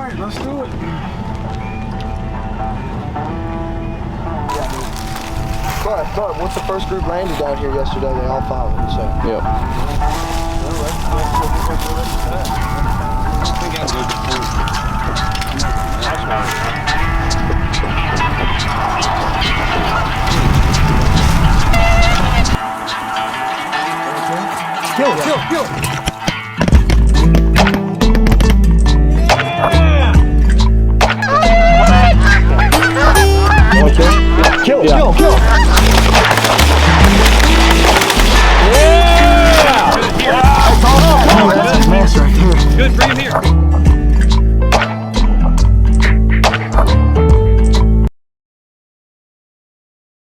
right, let's do it. But once the first group landed down here yesterday, they all followed. So. Yep. Kill it. Kill.